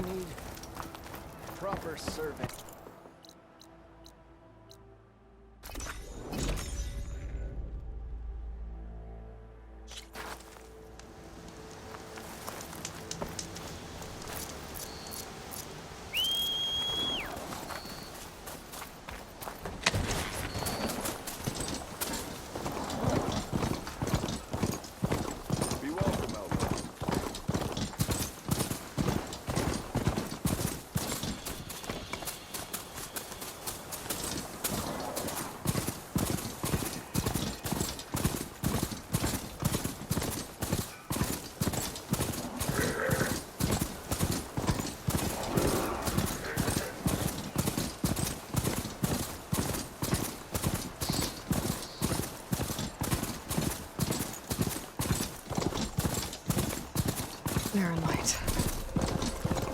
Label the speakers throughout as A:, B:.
A: need proper serving.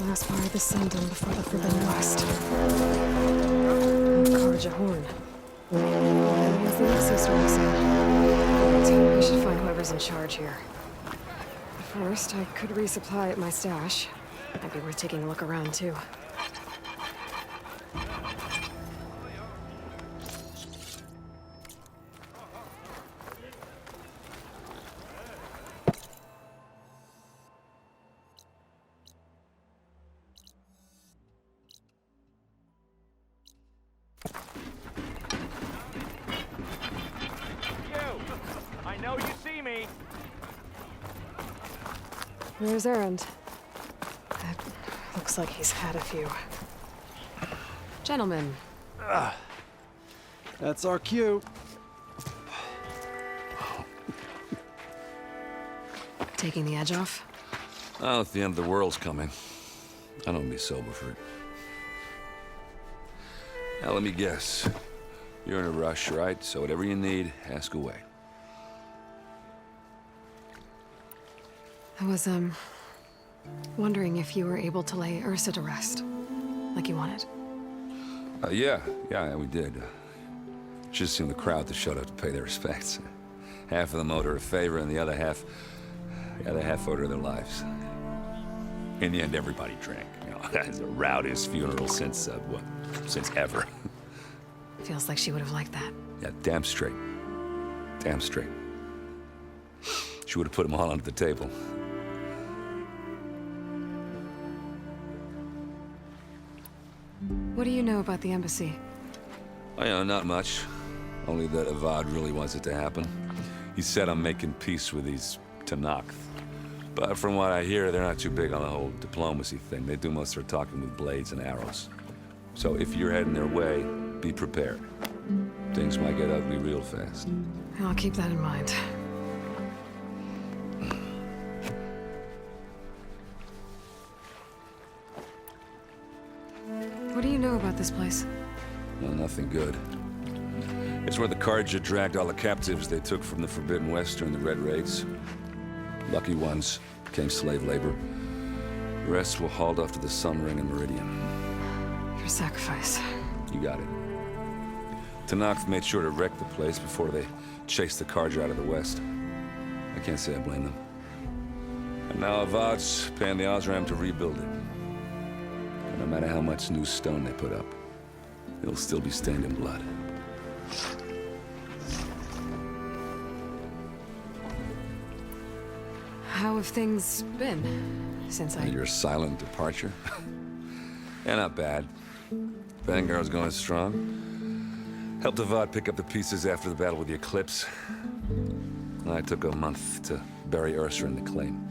B: Last part of the Sundom before the Forbidden West. Karja Horn. That was the Exo story said. I should find whoever's in charge here. First, I could resupply at my stash. Might be worth taking a look around, too. Where's Erend? Looks like he's had a few. Gentlemen.
C: That's our cue.
B: Taking the edge off?
D: Oh, if the end of the world's coming, I don't be sober for it. Now, let me guess. You're in a rush, right? So whatever you need, ask away.
B: I was, wondering if you were able to lay Ursa to rest, like you wanted.
D: Yeah, we did. Just seemed the crowd that showed up to pay their respects. Half of them owed her a favor, and the other half owed her their lives. In the end, everybody drank. You know, it's the rowdiest funeral since, since ever.
B: Feels like she would have liked that.
D: Yeah, damn straight. Damn straight. She would have put them all onto the table.
B: What do you know about the embassy?
D: Oh, you know, not much. Only that Avad really wants it to happen. He said I'm making peace with these Talanah. But from what I hear, they're not too big on the whole diplomacy thing. They do most of their talking with blades and arrows. So if you're heading their way, be prepared. Things might get ugly real fast.
B: I'll keep that in mind. What do you know about this place?
D: Well, nothing good. It's where the Karja dragged all the captives they took from the Forbidden West during the Red Raids. Lucky ones became slave labor. The rest were hauled off to the Sun Ring and Meridian.
B: For sacrifice.
D: You got it. Talanah made sure to wreck the place before they chased the Karja out of the West. I can't say I blame them. And now Avad's paying the Osram to rebuild it. And no matter how much new stone they put up, it'll still be stained in blood.
B: How have things been since
D: Your silent departure? Yeah, not bad. Vanguard's going strong. Helped Avad pick up the pieces after the battle with the Eclipse. I took a month to bury Ursa in the claim.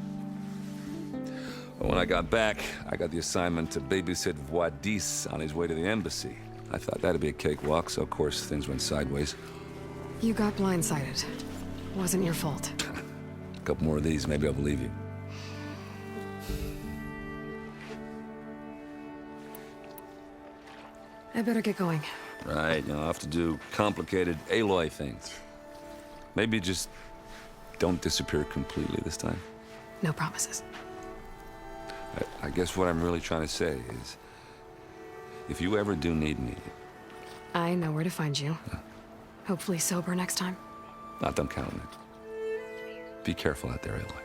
D: But when I got back, I got the assignment to babysit Vuadis on his way to the embassy. I thought that'd be a cakewalk, so of course things went sideways.
B: You got blindsided. Wasn't your fault.
D: A couple more of these, maybe I'll believe you.
B: I better get going.
D: Right, you know, I'll have to do complicated Aloy things. Maybe just don't disappear completely this time.
B: No promises.
D: I guess what I'm really trying to say is, if you ever do need me...
B: I know where to find you. Hopefully sober next time.
D: Don't count on it. Be careful out there, Aloy.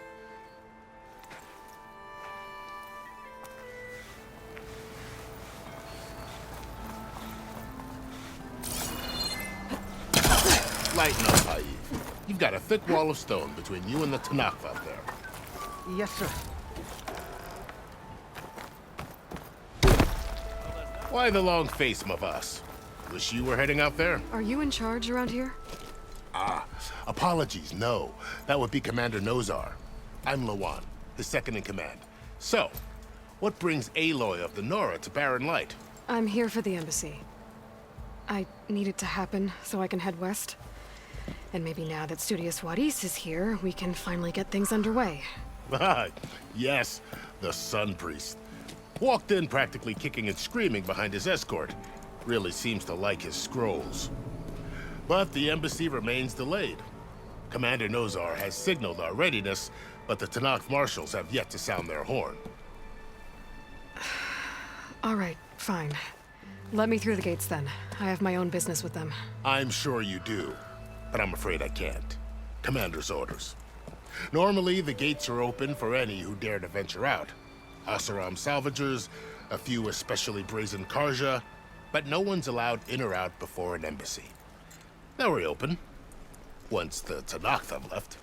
C: Lighten up, Haid. You've got a thick wall of stone between you and the Talanah out there.
A: Yes, sir.
C: Why the long face, Mavas? Wish you were heading out there?
B: Are you in charge around here?
C: Apologies, no. That would be Commander Nozar. I'm Lawan, his second in command. So, what brings Aloy of the Nora to Barren Light?
B: I'm here for the embassy. I need it to happen so I can head west. And maybe now that Studious Vuadis is here, we can finally get things underway.
C: Yes, the Sun Priest. Walked in practically kicking and screaming behind his escort. Really seems to like his scrolls. But the embassy remains delayed. Commander Nozar has signaled our readiness, but the Talanah marshals have yet to sound their horn.
B: All right, fine. Let me through the gates then. I have my own business with them.
C: I'm sure you do, but I'm afraid I can't. Commander's orders. Normally, the gates are open for any who dare to venture out. Asaram salvagers, a few especially brazen Karja, but no one's allowed in or out before an embassy. They'll reopen, once the Talanah have left.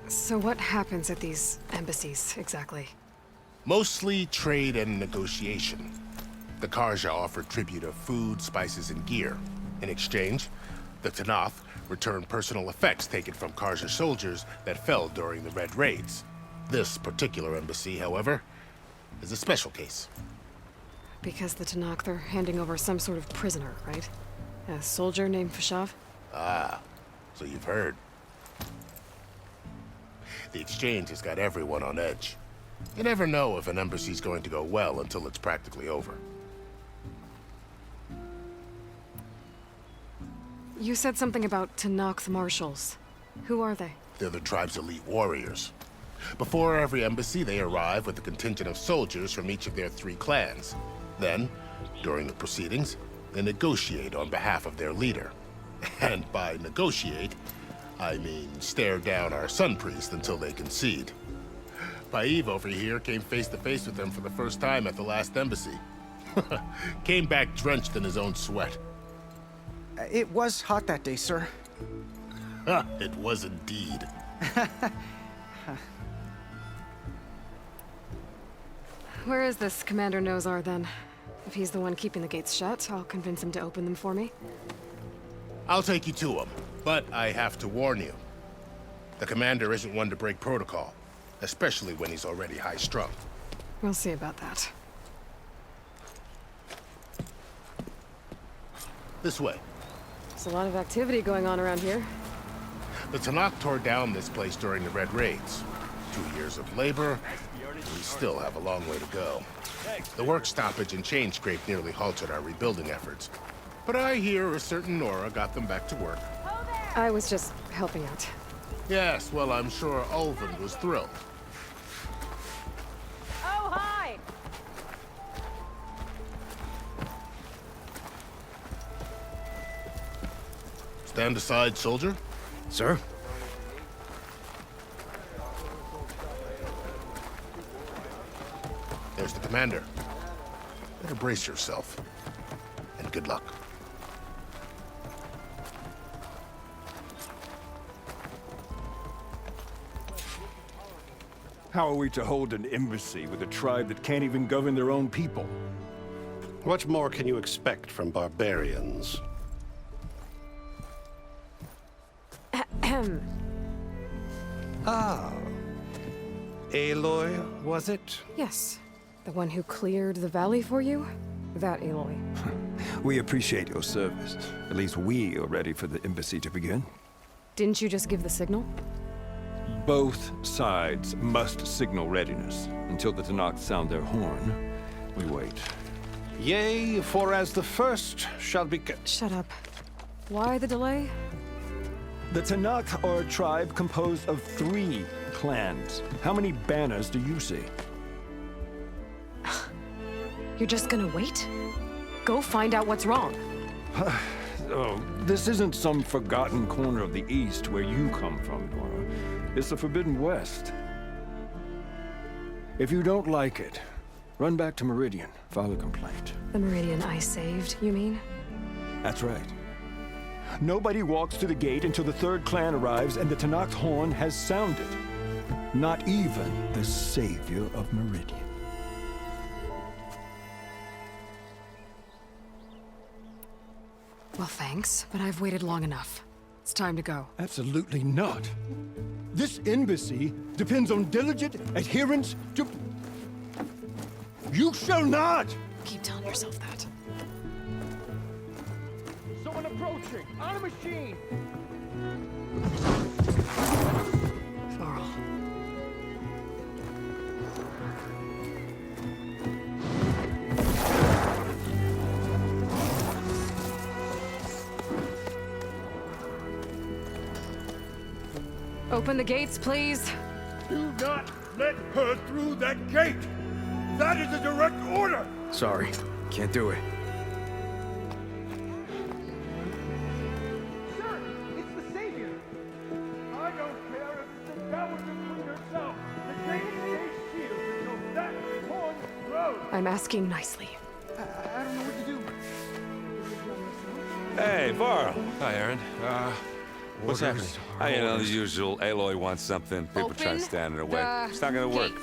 B: So what happens at these embassies, exactly?
C: Mostly trade and negotiation. The Karja offer tribute of food, spices, and gear. In exchange, the Talanah return personal effects taken from Karja soldiers that fell during the Red Raids. This particular embassy, however, is a special case.
B: Because the Talanah, they're handing over some sort of prisoner, right? A soldier named Fashav?
C: Ah, so you've heard. The exchange has got everyone on edge. You never know if an embassy's going to go well until it's practically over.
B: You said something about Talanah marshals. Who are they?
C: They're the tribe's elite warriors. Before every embassy, they arrive with a contingent of soldiers from each of their 3 clans. Then, during the proceedings, they negotiate on behalf of their leader. And by negotiate, I mean stare down our Sun Priest until they concede. Paiv over here came face to face with them for the first time at the last embassy. Came back drenched in his own sweat.
A: It was hot that day, sir.
C: It was indeed.
B: Where is this Commander Nozar, then? If he's the one keeping the gates shut, I'll convince him to open them for me.
C: I'll take you to him, but I have to warn you. The commander isn't one to break protocol, especially when he's already high-strung.
B: We'll see about that.
C: This way.
B: There's a lot of activity going on around here.
C: The Talanah tore down this place during the Red Raids. 2 years of labor, we still have a long way to go. The work stoppage and chain scrape nearly halted our rebuilding efforts. But I hear a certain Nora got them back to work.
B: I was just helping out.
C: Yes, well, I'm sure Ulvin was thrilled.
B: Oh, hi!
C: Stand aside, soldier.
A: Sir?
C: There's the commander. Better brace yourself. And good luck.
E: How are we to hold an embassy with a tribe that can't even govern their own people?
F: What more can you expect from barbarians?
B: Ahem.
F: Ah. Aloy, was it?
B: Yes. The one who cleared the valley for you? That Aloy.
E: We appreciate your service. At least we are ready for the embassy to begin.
B: Didn't you just give the signal?
E: Both sides must signal readiness. Until the Talanah sound their horn, we wait.
F: Yea, for as the first shall be...
B: Shut up. Why the delay?
E: The Talanah are a tribe composed of 3 clans. How many banners do you see?
B: You're just gonna wait? Go find out what's wrong.
E: Oh, this isn't some forgotten corner of the East where you come from, Nora. It's the Forbidden West. If you don't like it, Run back to Meridian, file a complaint.
B: The Meridian I saved, you mean?
E: That's right. Nobody walks to the gate until the third clan arrives and the Tanakh's horn has sounded. Not even the savior of Meridian.
B: Well, thanks, but I've waited long enough. It's time to go.
E: Absolutely not. This embassy depends on diligent adherence to... You shall not!
B: Keep telling yourself that.
E: Someone approaching! On a machine!
B: Varl. Open the gates, please.
E: Do not let her through that gate! That is a direct order!
A: Sorry, can't do it.
E: Sir, it's the Savior! I don't care if it's the Dowager Queen herself! The gate stays sealed until that horn grows!
B: I'm asking nicely.
A: I don't know what to do.
D: Hey, Varl.
G: Hi, Erend. What's happening?
D: You know, the usual. Aloy wants something. People trying to stand in her way. It's not gonna work.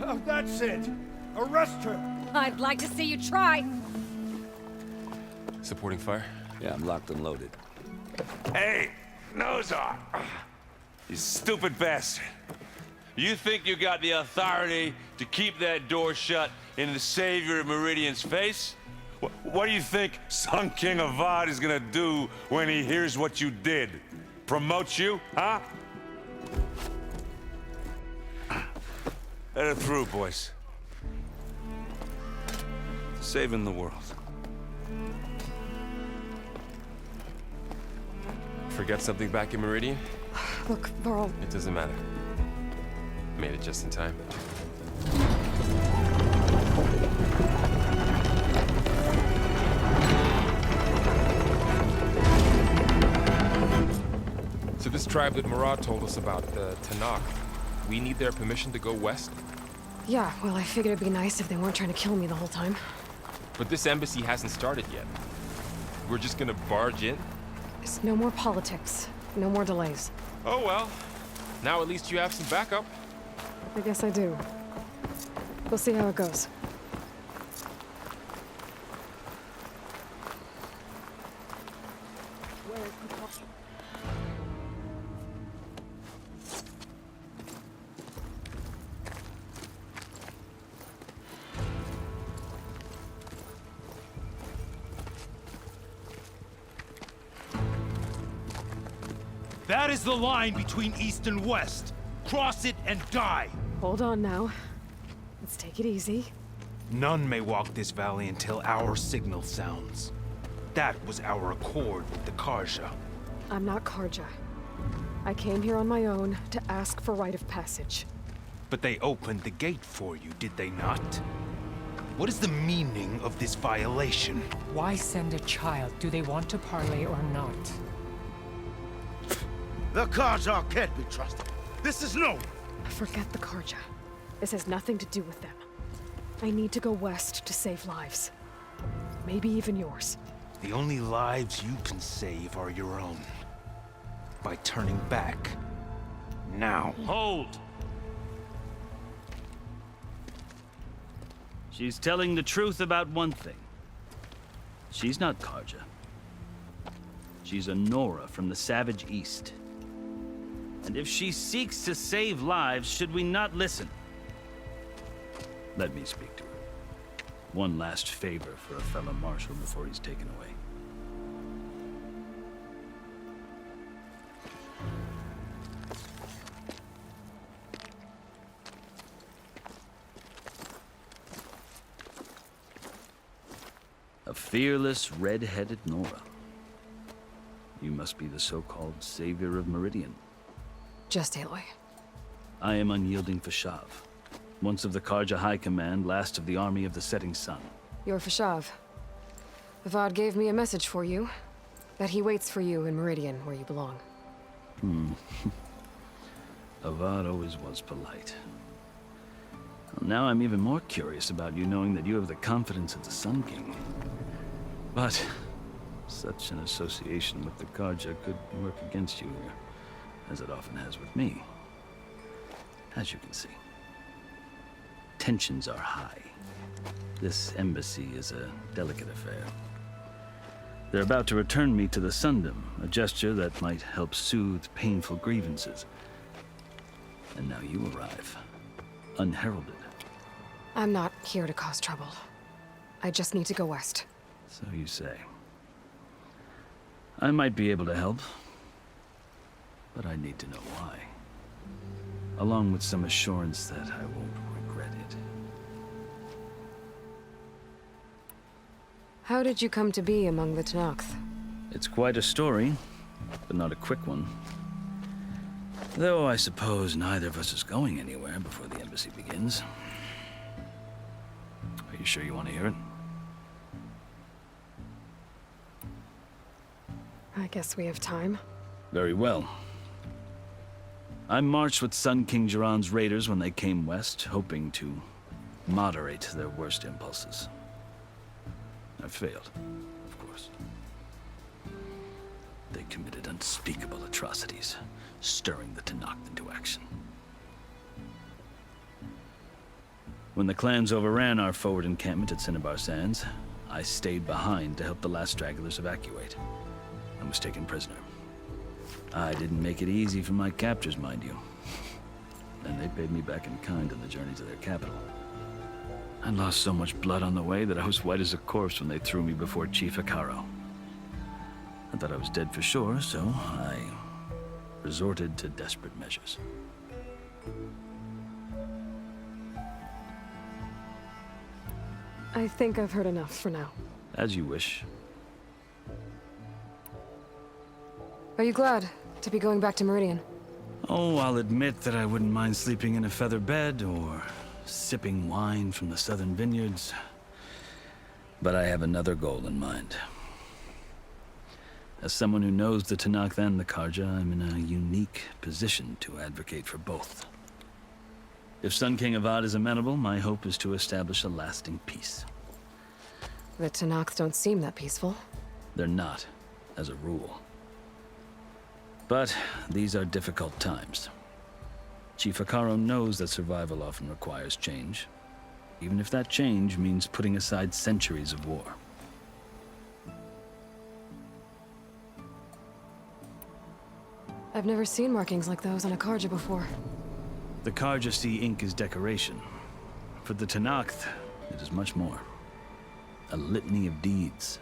E: Oh, that's it! Arrest her!
H: I'd like to see you try.
G: Supporting fire?
D: Yeah, I'm locked and loaded. Hey, Nozar! You stupid bastard. You think you got the authority to keep that door shut in the savior of Meridian's face? What do you think Sun King Avad is gonna do when he hears what you did? Promote you, huh? Let her through, boys. Saving the world.
G: Forget something back in Meridian?
B: Look, Varl,
G: It doesn't matter. Made it just in time. So this tribe that Murad told us about, the Tanakh, we need their permission to go west?
B: yeah, well, I figured it'd be nice if they weren't trying to kill me the whole time.
G: But this embassy hasn't started yet. We're just gonna barge in?
B: It's no more politics. No more delays.
G: Oh well. Now at least you have some backup.
B: I guess I do. We'll see how it goes.
I: That is the line between East and West. Cross it and die.
B: Hold on now. Let's take it easy.
I: None may walk this valley until our signal sounds. That was our accord with the Karja.
B: I'm not Karja. I came here on my own to ask for rite of passage.
I: But they opened the gate for you, did they not? What is the meaning of this violation?
J: Why send a child? Do they want to parley or not?
K: The Karja can't be trusted. This is no.
B: Forget the Karja. This has nothing to do with them. I need to go west to save lives. Maybe even yours.
I: The only lives you can save are your own. By turning back. Now.
L: Hold! She's telling the truth about one thing. She's not Karja. She's a Nora from the Savage East. And if she seeks to save lives, should we not listen? Let me speak to her. One last favor for a fellow marshal before he's taken away. A fearless, red-headed Nora. You must be the so-called savior of Meridian.
B: Just Aloy.
L: I am unyielding Fashav. Once of the Karja High Command, last of the army of the setting sun.
B: You're Fashav. Avad gave me a message for you. That he waits for you in Meridian, where you belong.
L: Avad always was polite. Now I'm even more curious about you knowing that you have the confidence of the Sun King. But such an association with the Carja could work against you here, as it often has with me. As you can see, tensions are high. This embassy is a delicate affair. They're about to return me to the Sundom, a gesture that might help soothe painful grievances. And now you arrive, unheralded.
B: I'm not here to cause trouble. I just need to go west.
L: So you say. I might be able to help, but I need to know why. Along with some assurance that I won't regret it.
B: How did you come to be among the Tanakh?
L: It's quite a story, but not a quick one. Though I suppose neither of us is going anywhere before the embassy begins. Are you sure you want to hear it?
B: I guess we have time.
L: Very well. I marched with Sun King Jiran's raiders when they came west, hoping to moderate their worst impulses. I failed, of course. They committed unspeakable atrocities, stirring the Tanakh into action. When the clans overran our forward encampment at Cinnabar Sands, I stayed behind to help the last stragglers evacuate. I was taken prisoner. I didn't make it easy for my captors, mind you. And they paid me back in kind on the journey to their capital. I lost so much blood on the way that I was white as a corpse when they threw me before Chief Hekarro. I thought I was dead for sure, so I resorted to desperate measures.
B: I think I've heard enough for now.
L: As you wish.
B: Are you glad to be going back to Meridian?
L: Oh, I'll admit that I wouldn't mind sleeping in a feather bed or sipping wine from the southern vineyards. But I have another goal in mind. As someone who knows the Tanakh and the Carja, I'm in a unique position to advocate for both. If Sun King Avad is amenable, my hope is to establish a lasting peace.
B: The Tanakh don't seem that peaceful.
L: They're not, as a rule. But these are difficult times. Chief Hekarro knows that survival often requires change, even if that change means putting aside centuries of war.
B: I've never seen markings like those on a Carja before.
L: The Carja see ink as decoration. For the Tanakh, it is much more. A litany of deeds.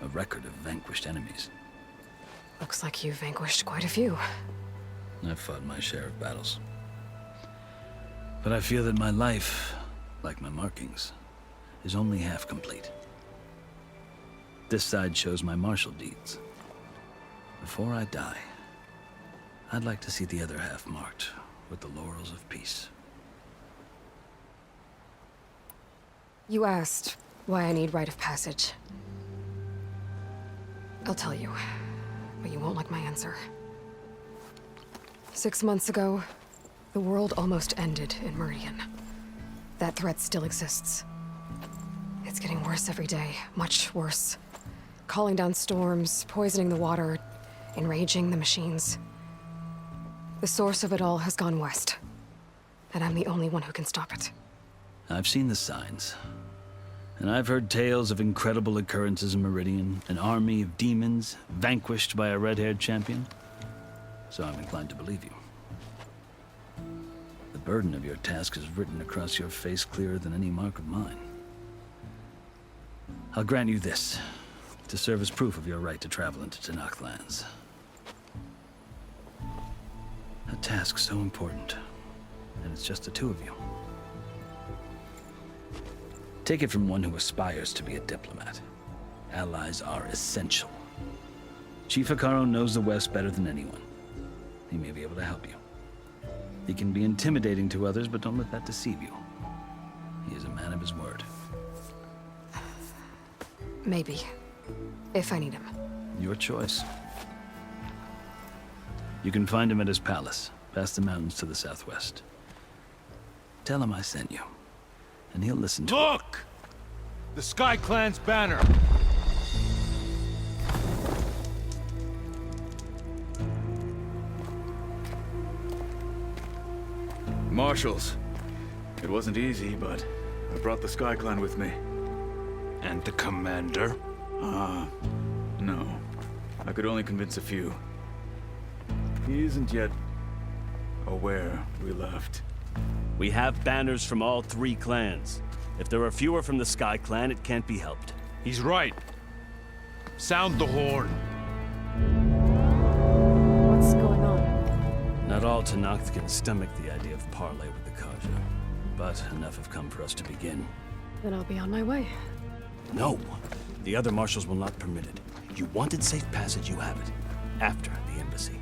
L: A record of vanquished enemies.
B: Looks like you've vanquished quite a few.
L: I've fought my share of battles. But I feel that my life, like my markings, is only half complete. This side shows my martial deeds. Before I die, I'd like to see the other half marked with the laurels of peace.
B: You asked why I need rite of passage. I'll tell you, but you won't like my answer. 6 months ago, the world almost ended in Meridian. That threat still exists. It's getting worse every day, much worse. Calling down storms, poisoning the water, enraging the machines. The source of it all has gone west, and I'm the only one who can stop it.
L: I've seen the signs, and I've heard tales of incredible occurrences in Meridian, an army of demons vanquished by a red-haired champion. So I'm inclined to believe you. The burden of your task is written across your face clearer than any mark of mine. I'll grant you this, to serve as proof of your right to travel into Tanakh lands. A task so important, and it's just the two of you. Take it from one who aspires to be a diplomat. Allies are essential. Chief Hekarro knows the West better than anyone. He may be able to help you. He can be intimidating to others, but don't let that deceive you. He is a man of his word.
B: Maybe. If I need him.
L: Your choice. You can find him at his palace, past the mountains to the southwest. Tell him I sent you. And he'll listen to it.
I: Look! The Sky Clan's banner.
H: Marshals. It wasn't easy, but I brought the Sky Clan with me.
I: And the commander?
H: No. I could only convince a few. He isn't yet aware we left.
M: We have banners from all 3 clans. If there are fewer from the Sky Clan, it can't be helped.
I: He's right. Sound the horn.
B: What's going on?
M: Not all Tanakh can stomach the idea of parley with the Carja, but enough have come for us to begin.
B: Then I'll be on my way.
M: No! The other marshals will not permit it. You wanted safe passage, you have it. After the embassy.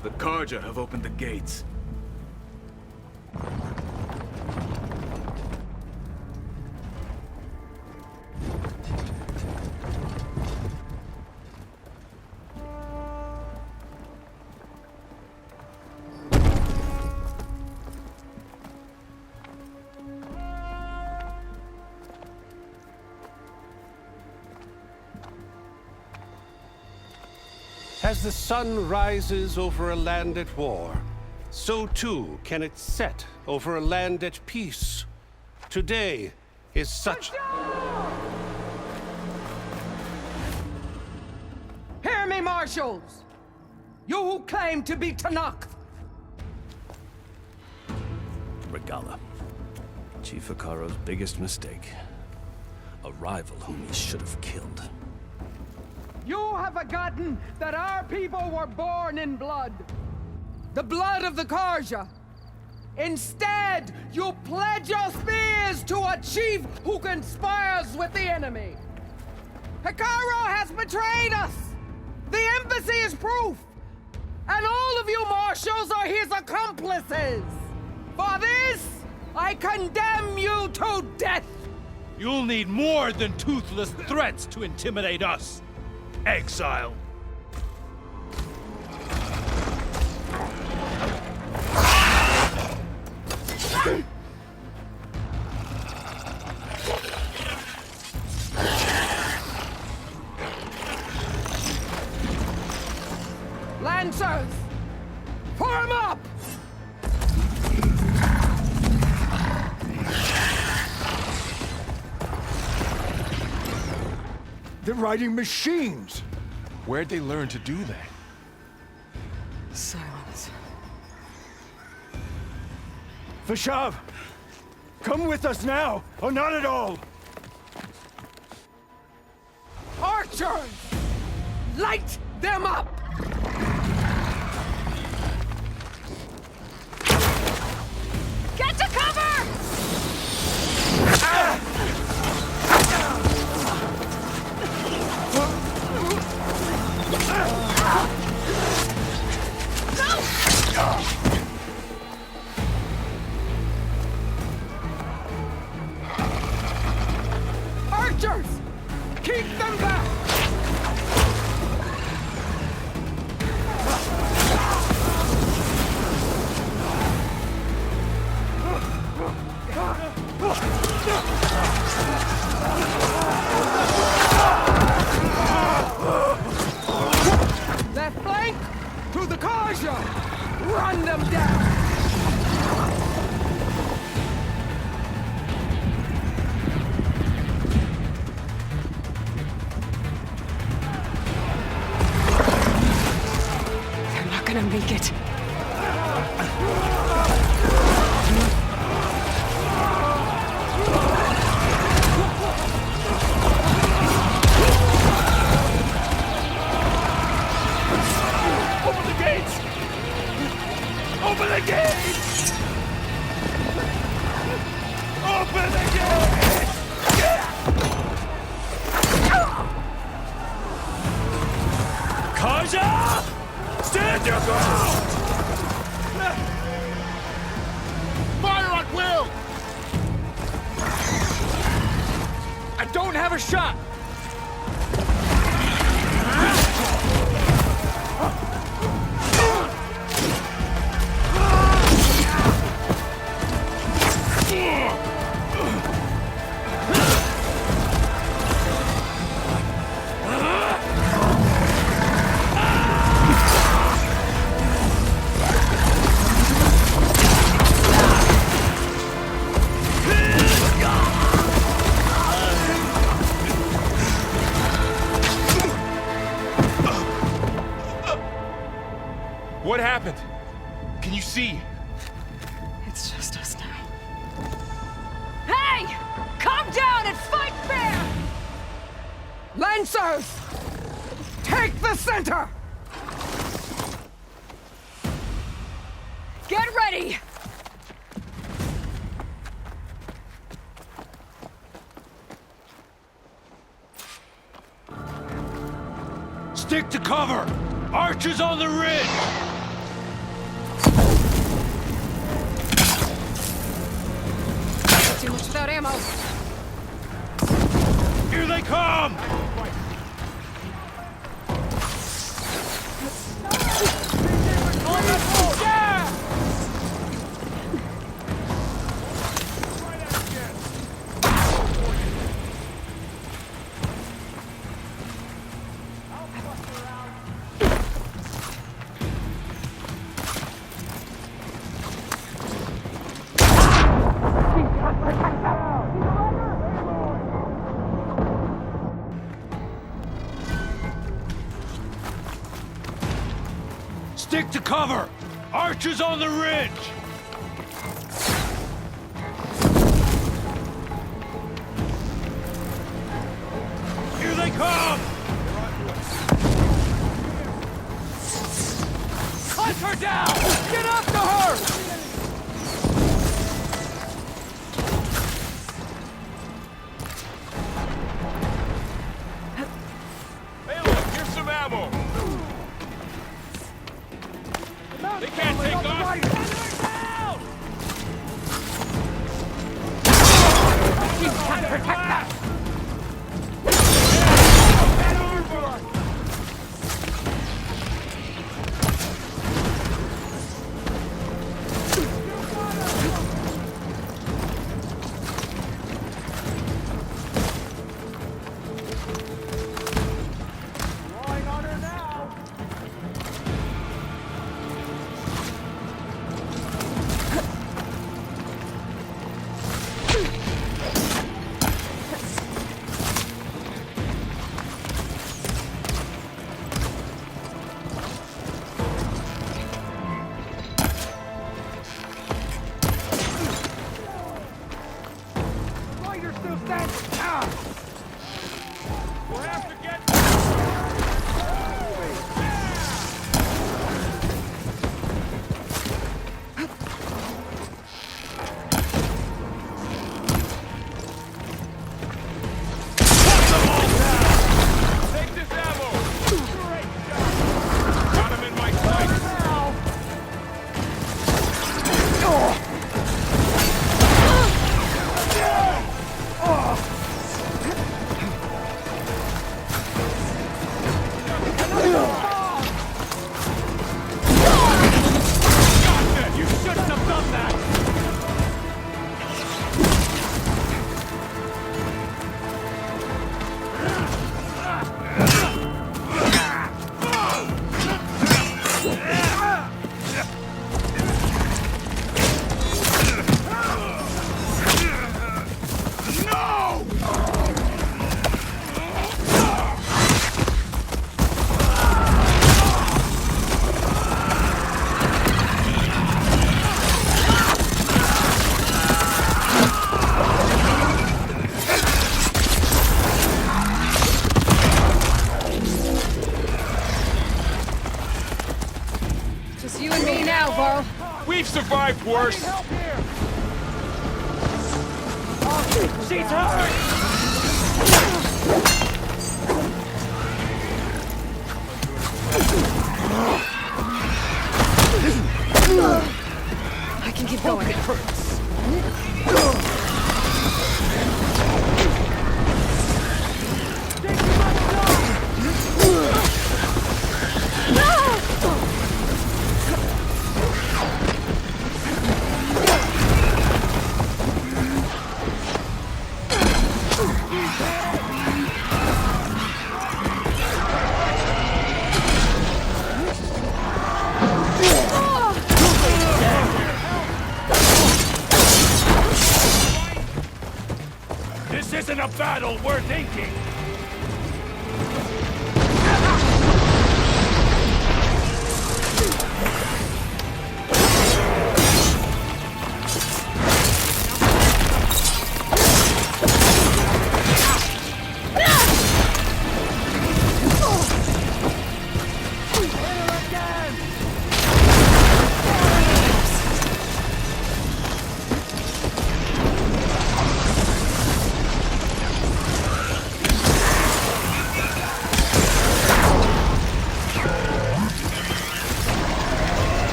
H: The Carja have opened the gates.
F: As the sun rises over a land at war, so too can it set over a land at peace. Today is such...
N: Hear me, marshals! You who claim to be Tanakh!
M: Regalla. Chief Hekarro's biggest mistake. A rival whom he should have killed.
N: You have forgotten that our people were born in blood. The blood of the Carja. Instead, you pledge your spears to a chief who conspires with the enemy. Hekarro has betrayed us. The embassy is proof. And all of you marshals are his accomplices. For this, I condemn you to death.
I: You'll need more than toothless threats to intimidate us. Exile.
N: Lancers, form up!
E: They're riding machines!
G: Where'd they learn to do that?
B: Silence.
E: Vashav! Come with us now, or not at all!
N: Archers! Light them up!
B: Get to cover!
N: Archers! Keep them back! Left flank to the Carja! Run them down!
B: They're not gonna make it.
I: Open the gates! Open the gates! Open the gates!
M: Carja! Stand your ground!
C: Fire at will!
L: shot!
G: What happened? Can you see?
B: It's just us now. Hey! Calm down and fight fair!
N: Lancers! Take the center!
B: Get ready!
K: Stick to cover! Archers on the ridge!
B: Too much without ammo.
K: Here they come! Stick to cover! Archers on the ridge! Here they come! Hunt her down! Get after her!
G: Hey, look, here's some ammo. They can't take off.
N: You can't protect that!
G: We've survived worse.
N: She's hurt!
B: I can keep going.
K: a battle worth inking!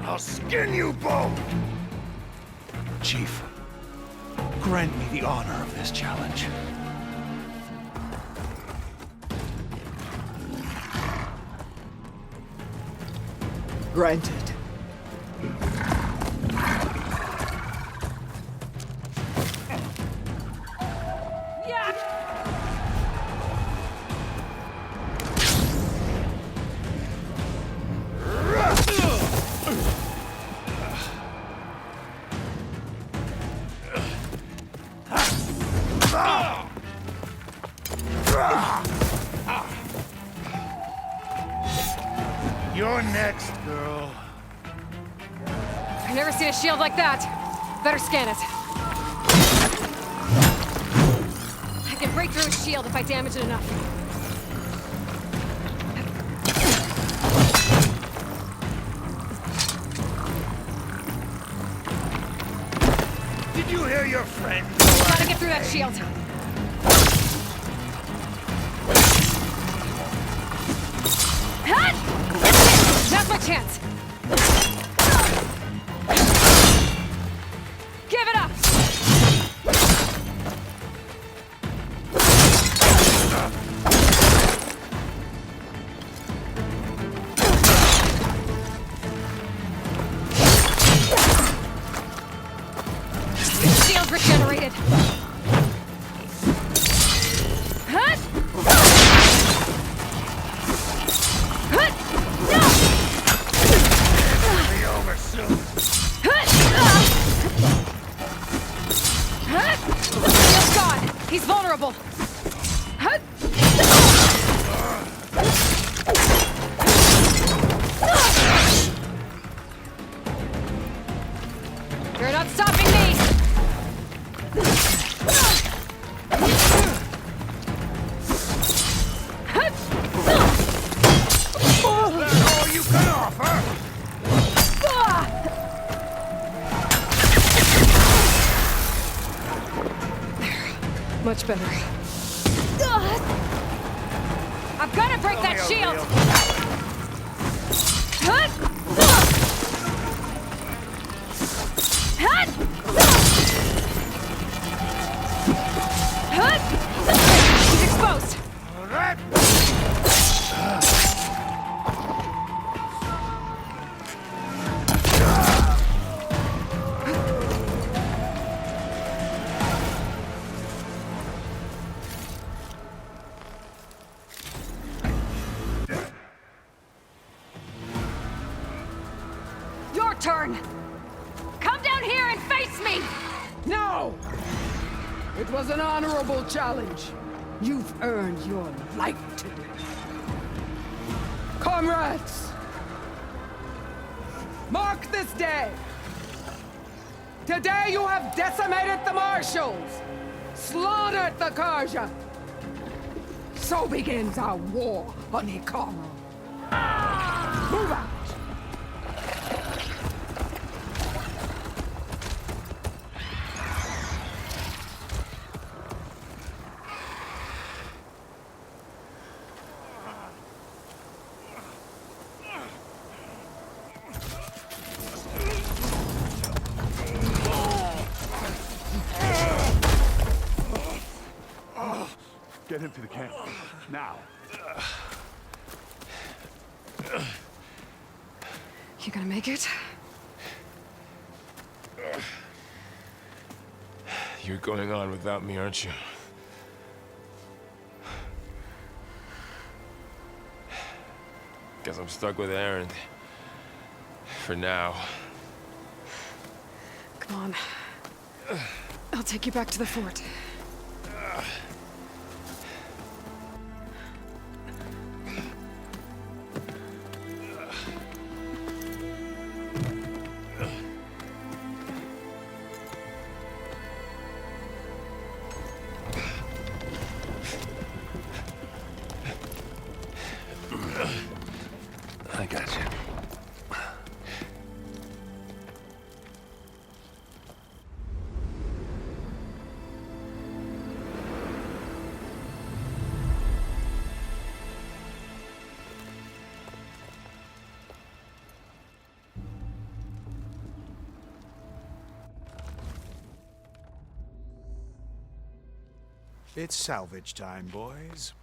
K: I'll skin you both!
I: Chief, grant me the honor of this challenge.
N: Granted.
K: You're next, girl.
B: I've never seen a shield like that. Better scan it. I can break through a shield if I damage it enough.
K: Did you hear your friend?
B: Gotta get through that shield. Now's my chance. Give it up. Shield regenerated. He's vulnerable. You're not stopping me.
K: Is that all you can offer?
B: Much better. I've got to break that shield! He's exposed! turn! Come down here and face me!
N: No! It was an honorable challenge. You've earned your life today. Comrades! Mark this day! Today you have decimated the Marshals! Slaughtered the Carja! So begins our war on Hekarro. Move out!
E: Get him to the camp. Now.
B: You gonna make it?
G: You're going on without me, aren't you? Guess I'm stuck with Erend. For now.
B: Come on. I'll take you back to the fort.
D: I got you.
I: It's salvage time, boys.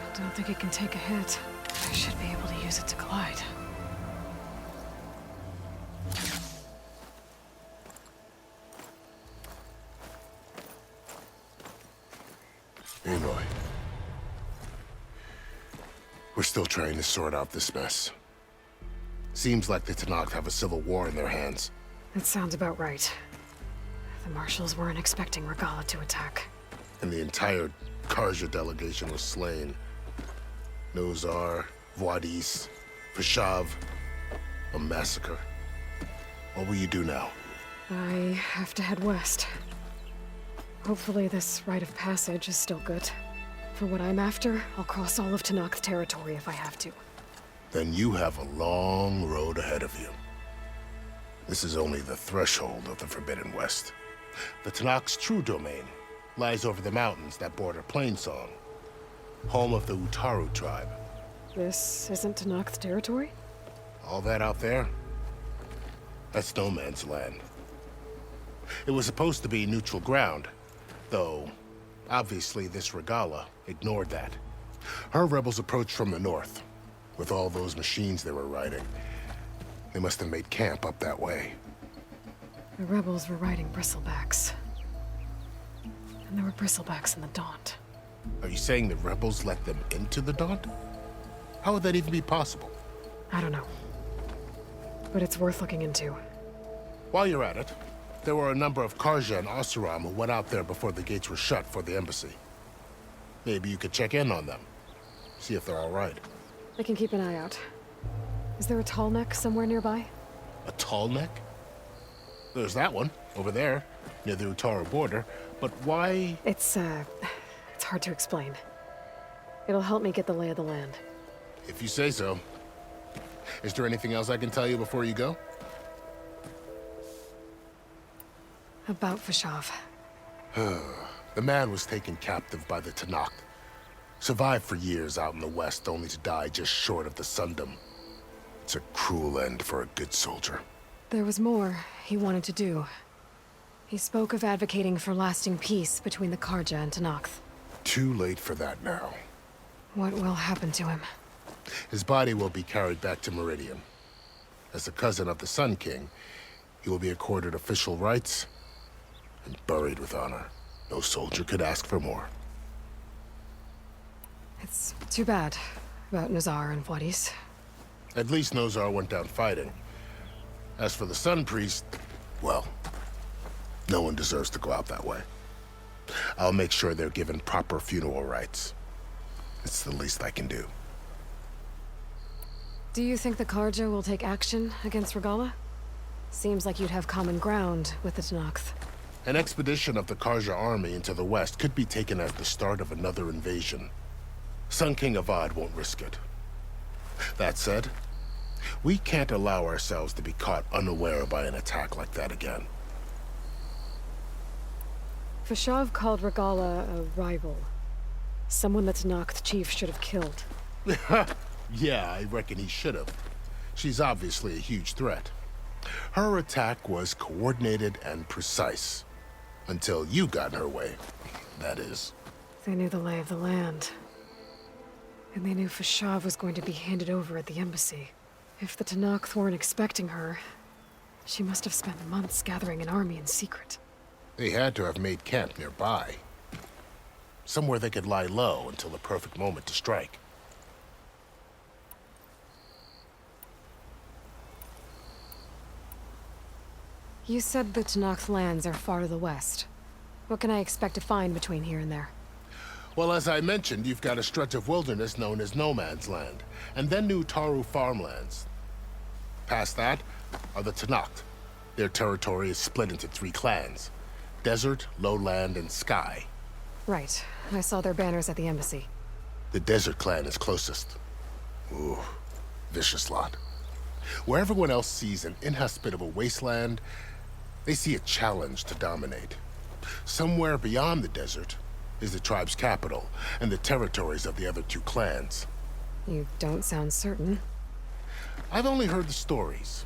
B: I don't think it can take a hit. I should be able to use it to glide.
C: Aloy. We're still trying to sort out this mess. Seems like the Talanah have a civil war in their hands.
B: That sounds about right. The Marshals weren't expecting Regalla to attack.
C: And the entire Carja delegation was slain. Nozar, Vuadis, Vashav, a massacre. What will you do now?
B: I have to head west. Hopefully this rite of passage is still good. For what I'm after, I'll cross all of Tanakh's territory if I have to.
C: Then you have a long road ahead of you. This is only the threshold of the Forbidden West. The Tanakh's true domain lies over the mountains that border Plainsong, home of the Utaru tribe.
B: This isn't Tanakh's territory?
C: All that out there? That's no man's land. It was supposed to be neutral ground, though obviously this Regalla ignored that. Her rebels approached from the north, with all those machines they were riding. They must have made camp up that way.
B: The rebels were riding bristlebacks. And there were bristlebacks in the Daunt.
C: Are you saying the rebels let them into the Daunt? How would that even be possible?
B: I don't know. But it's worth looking into.
C: While you're at it, there were a number of Carja and Oseram who went out there before the gates were shut for the embassy. Maybe you could check in on them. See if they're all right.
B: I can keep an eye out. Is there a tall neck somewhere nearby?
C: A tall neck? There's that one, over there, near the Utaru border. But why?
B: It's hard to explain. It'll help me get the lay of the land.
C: If you say so. Is there anything else I can tell you before you go?
B: About Vashav.
C: The man was taken captive by the Talanah. Survived for years out in the west, only to die just short of the Sundom. It's a cruel end for a good soldier.
B: There was more he wanted to do. He spoke of advocating for lasting peace between the Carja and Talanah.
C: Too late for that now.
B: What will happen to him?
C: His body will be carried back to Meridian. As a cousin of the Sun King, he will be accorded official rights and buried with honor. No soldier could ask for more.
B: It's too bad about Nazar and Vuadis.
C: At least Nazar went down fighting. As for the Sun Priest, well, no one deserves to go out that way. I'll make sure they're given proper funeral rites. It's the least I can do.
B: Do you think the Carja will take action against Regalla? Seems like you'd have common ground with the Tenakth.
C: An expedition of the Carja army into the west could be taken as the start of another invasion. Sun King Avad won't risk it. That said, we can't allow ourselves to be caught unaware by an attack like that again.
B: Fashav called Regalla a rival. Someone that Tenakth chief should have killed.
C: Yeah, I reckon he should have. She's obviously a huge threat. Her attack was coordinated and precise. Until you got in her way, that is.
B: They knew the lay of the land. And they knew Fashav was going to be handed over at the embassy. If the Tenakth weren't expecting her, she must have spent months gathering an army in secret.
C: They had to have made camp nearby. Somewhere they could lie low until the perfect moment to strike.
B: You said the Tenakth lands are far to the west. What can I expect to find between here and there?
C: Well, as I mentioned, you've got a stretch of wilderness known as No Man's Land, and then New Taru farmlands. Past that are the Tenakth. Their territory is split into 3 clans: Desert, Lowland, and Sky.
B: Right. I saw their banners at the embassy.
C: The Desert clan is closest. Ooh, vicious lot. Where everyone else sees an inhospitable wasteland, they see a challenge to dominate. Somewhere beyond the desert is the tribe's capital and the territories of the other 2 clans.
B: You don't sound certain.
C: I've only heard the stories.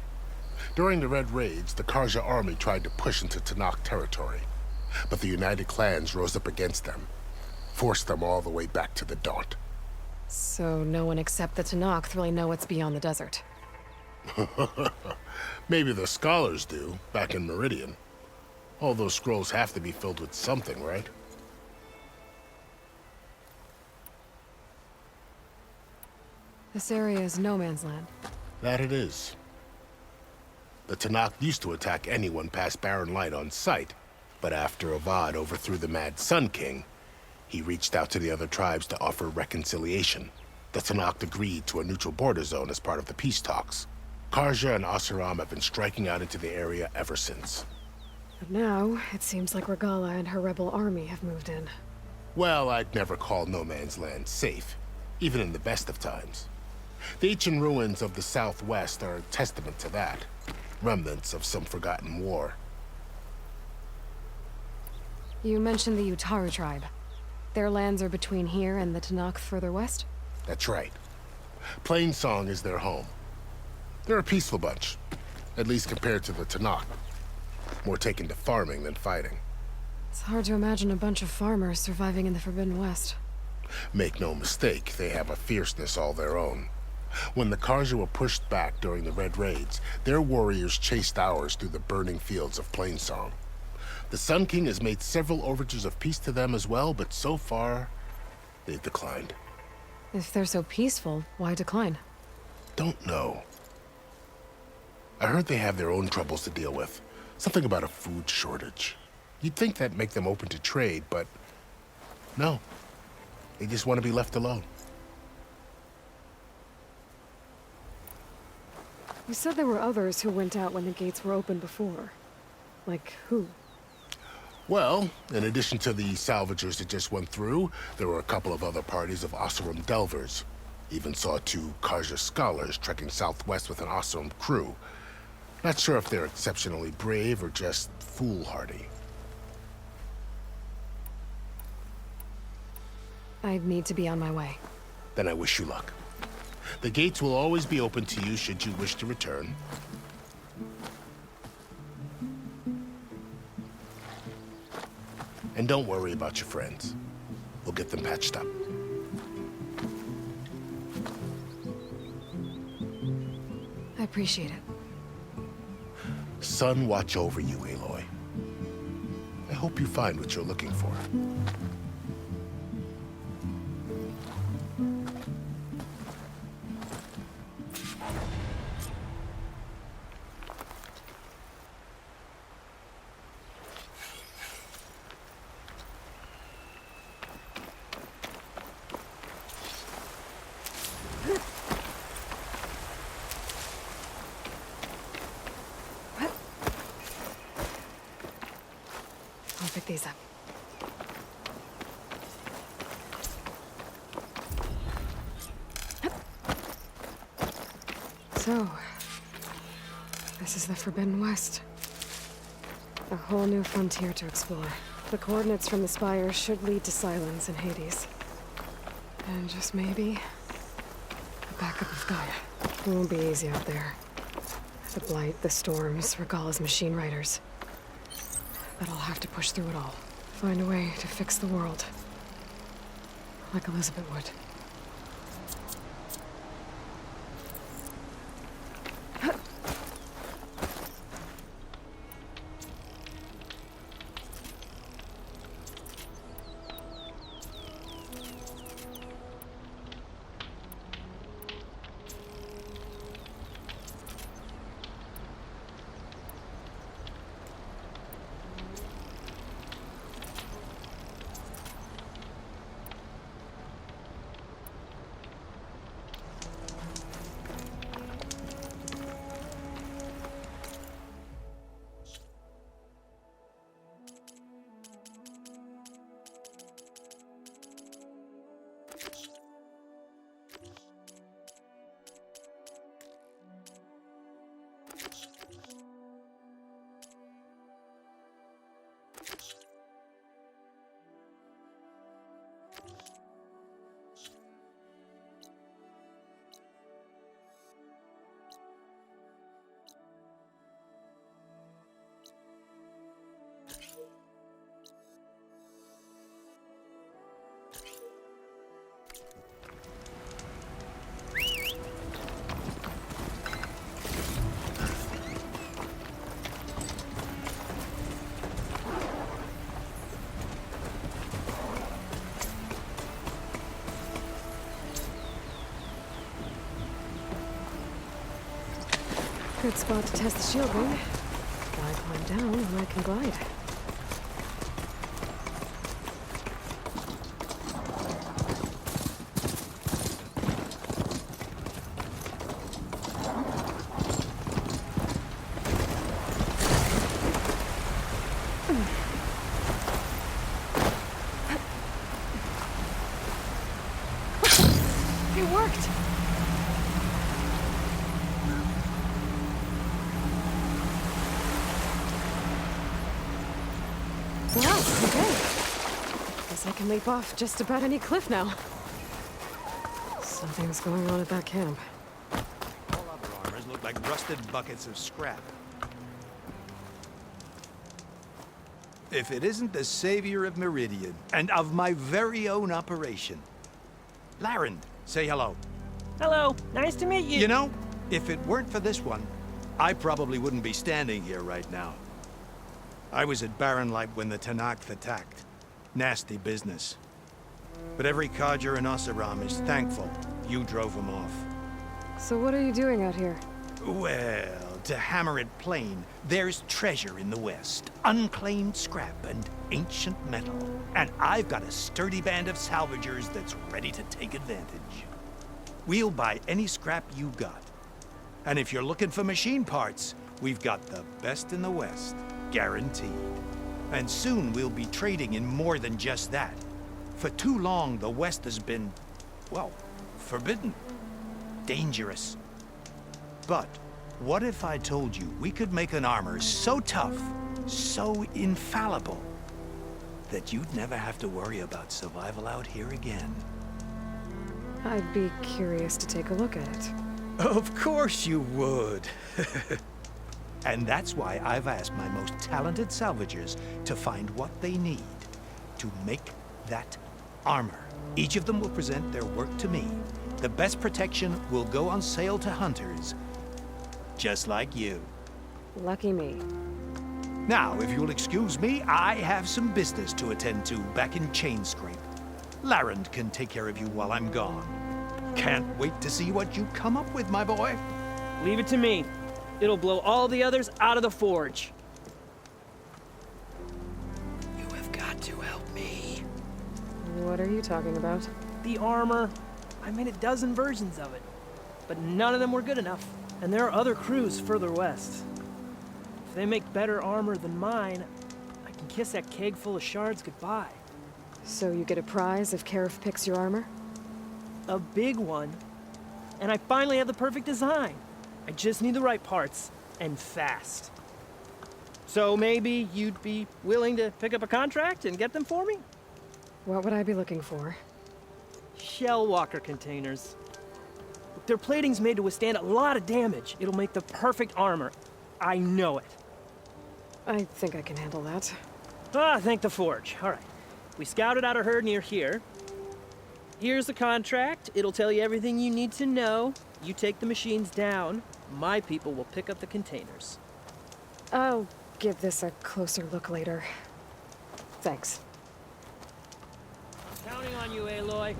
C: During the Red Raids, the Carja army tried to push into Tenakth territory, but the United Clans rose up against them, forced them all the way back to the Daunt.
B: So no one except the Tenakth really know what's beyond the desert.
C: Maybe the scholars do, back in Meridian. All those scrolls have to be filled with something, right?
B: This area is no man's land.
C: That it is. The Tenakth used to attack anyone past Barren Light on sight, but after Avad overthrew the Mad Sun King, he reached out to the other tribes to offer reconciliation. The Tenakth agreed to a neutral border zone as part of the peace talks. Carja and Oseram have been striking out into the area ever since.
B: But now, it seems like Regalla and her rebel army have moved in.
C: Well, I'd never call No Man's Land safe, even in the best of times. The ancient ruins of the Southwest are a testament to that. Remnants of some forgotten war.
B: You mentioned the Utaru tribe. Their lands are between here and the Tenakth further west?
C: That's right. Plainsong is their home. They're a peaceful bunch, at least compared to the Tenakth. More taken to farming than fighting.
B: It's hard to imagine a bunch of farmers surviving in the Forbidden West.
C: Make no mistake, they have a fierceness all their own. When the Carja were pushed back during the Red Raids, their warriors chased ours through the burning fields of Plainsong. The Sun King has made several overtures of peace to them as well, but so far, they've declined.
B: If they're so peaceful, why decline?
C: Don't know. I heard they have their own troubles to deal with. Something about a food shortage. You'd think that'd make them open to trade, but no. They just want to be left alone.
B: You said there were others who went out when the gates were open before. Like who?
C: Well, in addition to the salvagers that just went through, there were a couple of other parties of Oseram delvers. Even saw 2 Carja scholars trekking southwest with an Oseram crew. Not sure if they're exceptionally brave or just foolhardy.
B: I need to be on my way.
C: Then I wish you luck. The gates will always be open to you should you wish to return. And don't worry about your friends. We'll get them patched up.
B: I appreciate it.
C: Sun watch over you, Aloy. I hope you find what you're looking for.
B: I'll pick these up. So, this is the Forbidden West. A whole new frontier to explore. The coordinates from the spire should lead to Sylens and Hades. And just maybe, a backup of Gaia. It won't be easy out there. The Blight, the Storms, Regalla's machine riders. But I'll have to push through it all. Find a way to fix the world. Like Elizabeth would. Good spot to test the shield ring. Glide climb down when I can glide. It worked! Wow, okay. Guess I can leap off just about any cliff now. Something's going on at that camp.
I: All other armors look like rusted buckets of scrap. If it isn't the savior of Meridian, and of my very own operation. Erend, say hello.
O: Hello, nice to meet you.
I: You know, if it weren't for this one, I probably wouldn't be standing here right now. I was at Barren Light when the Talanah attacked. Nasty business. But every Carja in Oseram is thankful you drove him off.
B: So what are you doing out here?
I: Well, to hammer it plain, there's treasure in the West. Unclaimed scrap and ancient metal. And I've got a sturdy band of salvagers that's ready to take advantage. We'll buy any scrap you got. And if you're looking for machine parts, we've got the best in the West. Guaranteed. And soon we'll be trading in more than just that. For too long, the West has been, well, forbidden. Dangerous. But what if I told you we could make an armor so tough, so infallible, that you'd never have to worry about survival out here again?
B: I'd be curious to take a look at it.
I: Of course you would. And that's why I've asked my most talented salvagers to find what they need to make that armor. Each of them will present their work to me. The best protection will go on sale to hunters, just like you.
B: Lucky me.
I: Now, if you'll excuse me, I have some business to attend to back in Chainscrape. Erend can take care of you while I'm gone. Can't wait to see what you come up with, my boy.
O: Leave it to me. It'll blow all the others out of the forge.
I: You have got to help me.
B: What are you talking about?
O: The armor. I made a dozen versions of it, but none of them were good enough. And there are other crews further west. If they make better armor than mine, I can kiss that keg full of shards goodbye.
B: So you get a prize if Karif picks your armor?
O: A big one. And I finally have the perfect design. I just need the right parts, and fast. So maybe you'd be willing to pick up a contract and get them for me?
B: What would I be looking for?
O: Shell walker containers. Their plating's made to withstand a lot of damage. It'll make the perfect armor. I know it.
B: I think I can handle that.
O: Ah, thank the forge. All right. We scouted out a herd near here. Here's the contract. It'll tell you everything you need to know. You take the machines down. My people will pick up the containers.
B: I'll give this a closer look later. Thanks.
O: Counting on you, Aloy.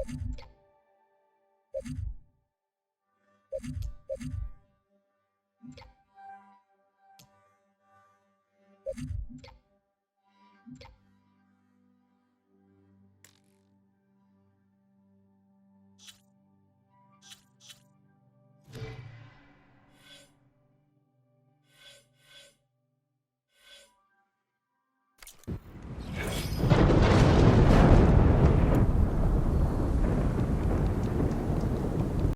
P: You